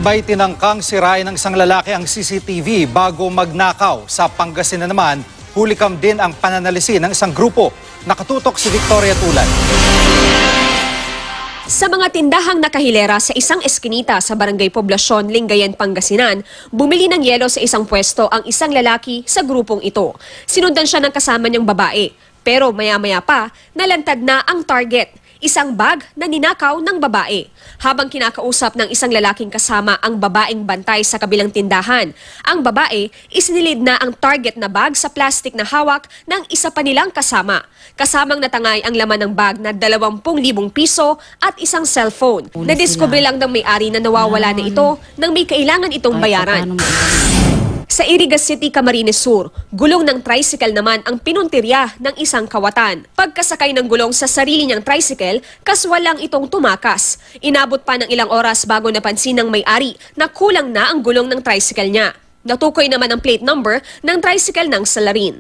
May tinangkang sirain ng isang lalaki ang CCTV bago magnakaw. Sa Pangasinan naman, hulikam din ang pananalisin ng isang grupo. Nakatutok si Victoria Tulad. Sa mga tindahang nakahilera sa isang eskinita sa Barangay Poblasyon, Lingayen, Pangasinan, bumili ng yelo sa isang pwesto ang isang lalaki sa grupong ito. Sinundan siya ng kasama niyang babae. Pero maya-maya pa, nalantad na ang target. Isang bag na ninakaw ng babae. Habang kinakausap ng isang lalaking kasama ang babaeng bantay sa kabilang tindahan, ang babae isinilid na ang target na bag sa plastic na hawak ng isa pa nilang kasama. Kasamang natangay ang laman ng bag na 20,000 piso at isang cellphone. Nadiskubre lang ng may-ari na nawawala na ito nang may kailangan itong bayaran. Sa Irigas City, Camarines Sur, gulong ng tricycle naman ang pinuntirya ng isang kawatan. Pagkasakay ng gulong sa sarili niyang tricycle, kaswalang itong tumakas. Inabot pa ng ilang oras bago napansin ng may-ari na kulang na ang gulong ng tricycle niya. Natukoy naman ang plate number ng tricycle ng salarin.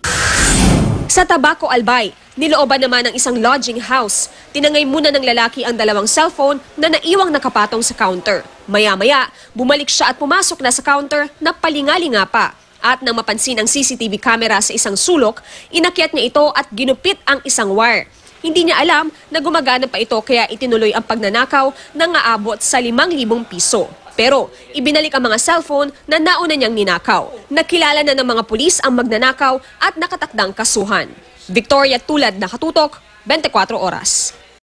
Sa Tabaco, Albay, nilooban naman ng isang lodging house. Tinangay muna ng lalaki ang 2 cellphone na naiwang nakapatong sa counter. Maya-maya, bumalik siya at pumasok na sa counter na palingalinga pa. At nang mapansin ang CCTV camera sa isang sulok, inakyat niya ito at ginupit ang isang wire. Hindi niya alam na gumagana pa ito kaya itinuloy ang pagnanakaw na aabot sa 5,000 piso. Pero ibinalik ang mga cellphone na nauna niyang ninakaw. Nakilala na ng mga pulis ang magnanakaw at nakatakdang kasuhan. Victoria Tulad, nakatutok, 24 oras.